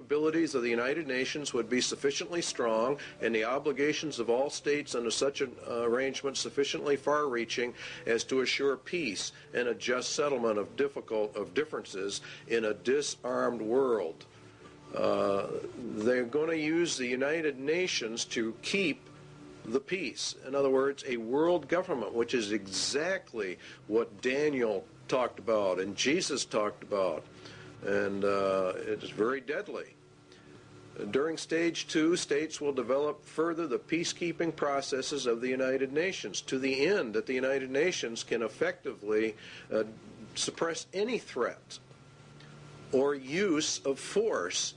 capabilities of the United Nations would be sufficiently strong, and the obligations of all states under such an arrangement sufficiently far-reaching as to assure peace and a just settlement of differences in a disarmed world. They're going to use the United Nations to keep the peace. In other words, a world government, which is exactly what Daniel talked about and Jesus talked about, and it is very deadly. During stage 2, states will develop further the peacekeeping processes of the United Nations to the end that the United Nations can effectively suppress any threat or use of force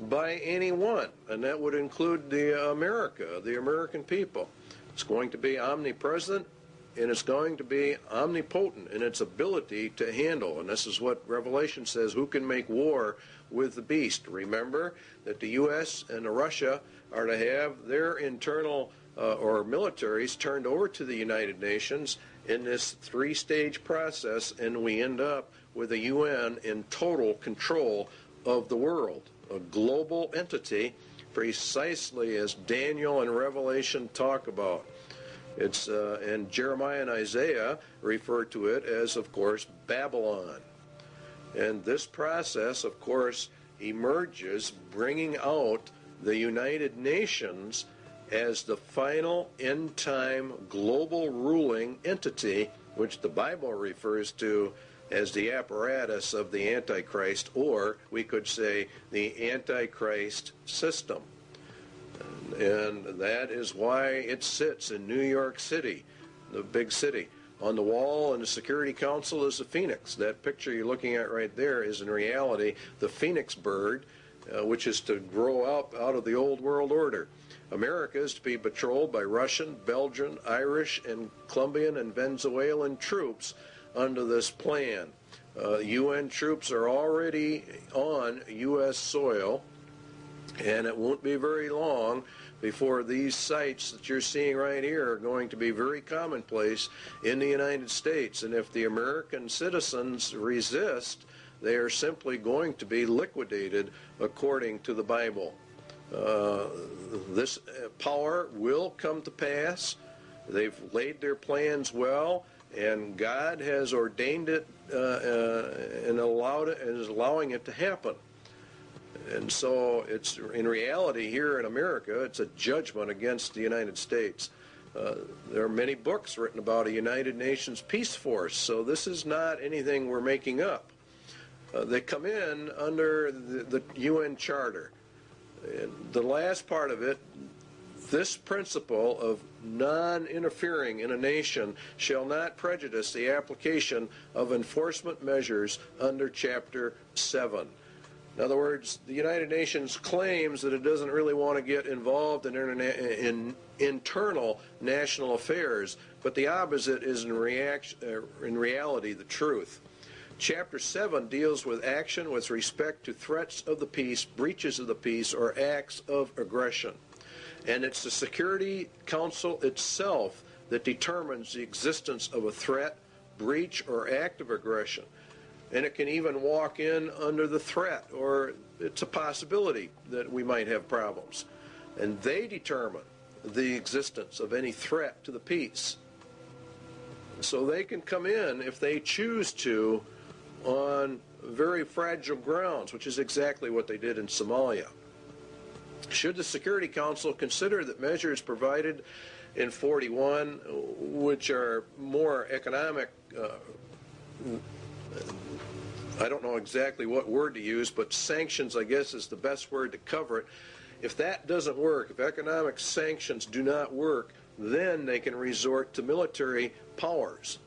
by anyone, and that would include the American people. It's going to be omnipresent, and it's going to be omnipotent in its ability to handle. And this is what Revelation says, who can make war with the beast? Remember that the U.S. and Russia are to have their internal or militaries turned over to the United Nations in this 3-stage process, and we end up with a UN in total control of the world, a global entity, precisely as Daniel and Revelation talk about. It's and Jeremiah and Isaiah refer to it as, of course, Babylon. And this process, of course, emerges bringing out the United Nations as the final end-time global ruling entity, which the Bible refers to as the apparatus of the Antichrist, or we could say the Antichrist system. And that is why it sits in New York City, the big city. On the wall in the Security Council is the phoenix. That picture you're looking at right there is in reality the phoenix bird, which is to grow up out of the old world order. America is to be patrolled by Russian, Belgian, Irish, and Colombian and Venezuelan troops under this plan. UN troops are already on U.S. soil, and it won't be very long before these sites that you're seeing right here are going to be very commonplace in the United States. And if the American citizens resist, they are simply going to be liquidated according to the Bible. This power will come to pass. They've laid their plans well, and God has ordained it and allowed it, and is allowing it to happen. And so it's, in reality, here in America, it's a judgment against the United States. There are many books written about a United Nations peace force, so this is not anything we're making up. They come in under the UN Charter. And the last part of it, this principle of non-interfering in a nation shall not prejudice the application of enforcement measures under Chapter 7. In other words, the United Nations claims that it doesn't really want to get involved in internal national affairs, but the opposite is in reality the truth. Chapter 7 deals with action with respect to threats of the peace, breaches of the peace, or acts of aggression. And it's the Security Council itself that determines the existence of a threat, breach, or act of aggression. And it can even walk in under the threat, or it's a possibility that we might have problems. And they determine the existence of any threat to the peace. So they can come in, if they choose to, on very fragile grounds, which is exactly what they did in Somalia. Should the Security Council consider that measures provided in 41, which are more economic, I don't know exactly what word to use, but sanctions, I guess, is the best word to cover it. If that doesn't work, if economic sanctions do not work, then they can resort to military powers.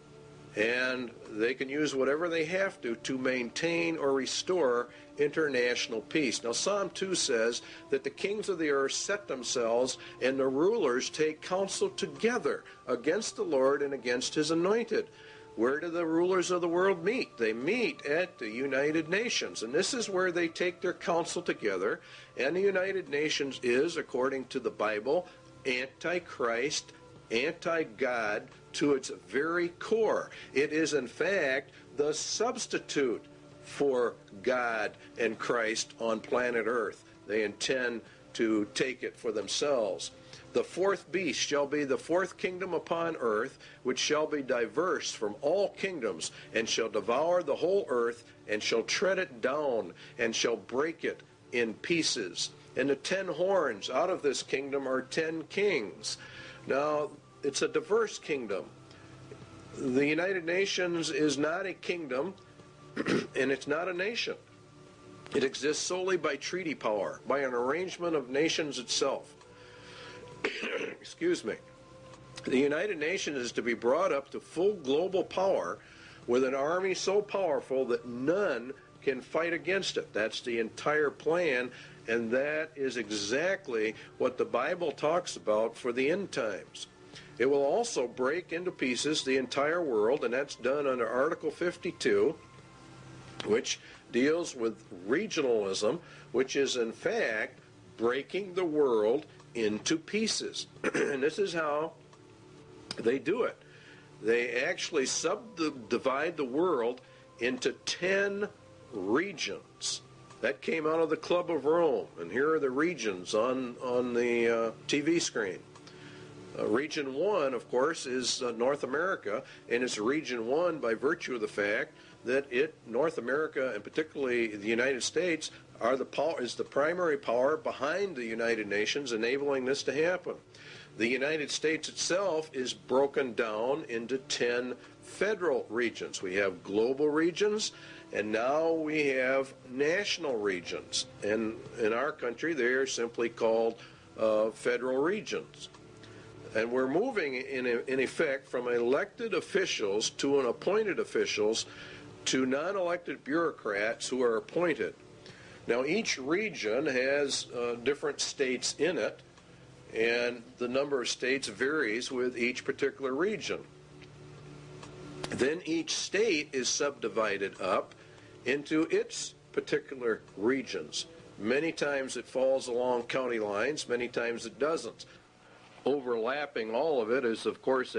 And they can use whatever they have to maintain or restore international peace. Now, Psalm 2 says that the kings of the earth set themselves, and the rulers take counsel together against the Lord and against his anointed. Where do the rulers of the world meet? They meet at the United Nations, and this is where they take their counsel together. And the United Nations is, according to the Bible, anti-Christ, anti-God to its very core. It is, in fact, the substitute for God and Christ on planet Earth. They intend to take it for themselves. The fourth beast shall be the fourth kingdom upon earth, which shall be diverse from all kingdoms, and shall devour the whole earth, and shall tread it down, and shall break it in pieces. And the 10 horns out of this kingdom are 10 kings. Now, it's a diverse kingdom. The United Nations is not a kingdom, and it's not a nation. It exists solely by treaty power, by an arrangement of nations itself. Excuse me. The United Nations is to be brought up to full global power with an army so powerful that none can fight against it. That's the entire plan, and that is exactly what the Bible talks about for the end times. It will also break into pieces the entire world, and that's done under Article 52, which deals with regionalism, which is in fact breaking the world into pieces. And this is how they do it. They actually subdivide the world into 10 regions. That came out of the Club of Rome, and here are the regions on the TV screen. Region 1, of course, is North America, and it's Region 1 by virtue of the fact that North America, and particularly the United States, is the primary power behind the United Nations, enabling this to happen. The United States itself is broken down into 10 federal regions. We have global regions, and now we have national regions. And in our country, they are simply called federal regions. And we're moving, in effect, from elected officials to appointed officials to non-elected bureaucrats who are appointed. Now, each region has different states in it, and the number of states varies with each particular region. Then each state is subdivided up into its particular regions. Many times it falls along county lines, many times it doesn't. Overlapping all of it is, of course,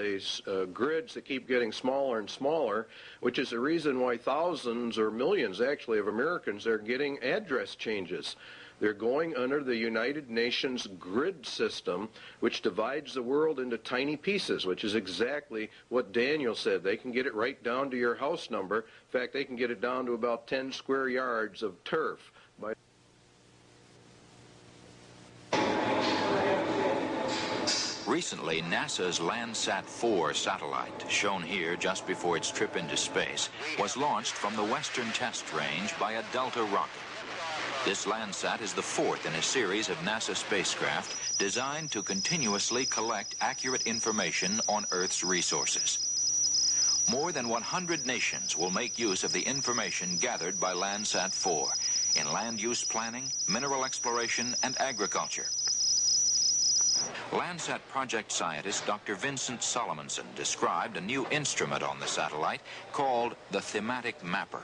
grids that keep getting smaller and smaller, which is the reason why thousands or millions, actually, of Americans are getting address changes. They're going under the United Nations grid system, which divides the world into tiny pieces, which is exactly what Daniel said. They can get it right down to your house number. In fact, they can get it down to about 10 square yards of turf. Recently, NASA's Landsat 4 satellite, shown here just before its trip into space, was launched from the Western Test Range by a Delta rocket. This Landsat is the fourth in a series of NASA spacecraft designed to continuously collect accurate information on Earth's resources. More than 100 nations will make use of the information gathered by Landsat 4 in land use planning, mineral exploration, and agriculture. Landsat project scientist Dr. Vincent Solomonson described a new instrument on the satellite called the thematic mapper.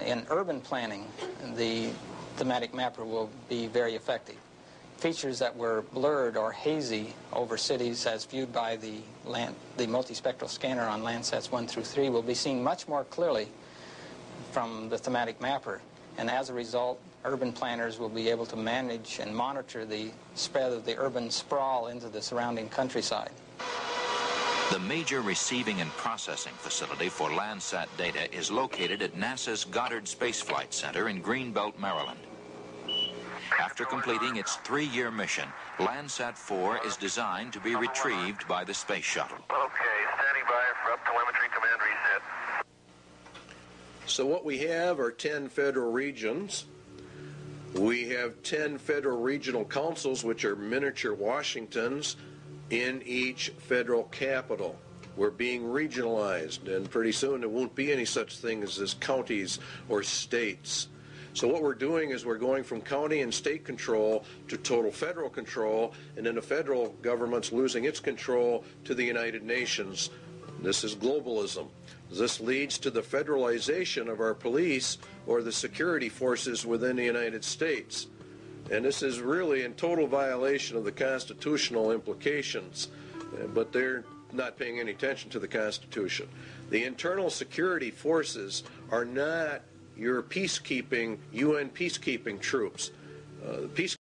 In urban planning, the thematic mapper will be very effective. Features that were blurred or hazy over cities as viewed by the multispectral scanner on Landsats 1 through 3 will be seen much more clearly from the thematic mapper, and as a result, urban planners will be able to manage and monitor the spread of the urban sprawl into the surrounding countryside. The major receiving and processing facility for Landsat data is located at NASA's Goddard Space Flight Center in Greenbelt, Maryland. After completing its 3-year mission, Landsat 4 is designed to be retrieved by the space shuttle. Okay, standing by for up telemetry command reset. So what we have are 10 federal regions. We have 10 federal regional councils, which are miniature Washingtons, in each federal capital. We're being regionalized, and pretty soon there won't be any such things as counties or states. So what we're doing is we're going from county and state control to total federal control, and then the federal government's losing its control to the United Nations. This is globalism. This leads to the federalization of our police or the security forces within the United States. And this is really in total violation of the constitutional implications, but they're not paying any attention to the Constitution. The internal security forces are not your peacekeeping, UN peacekeeping troops. Peace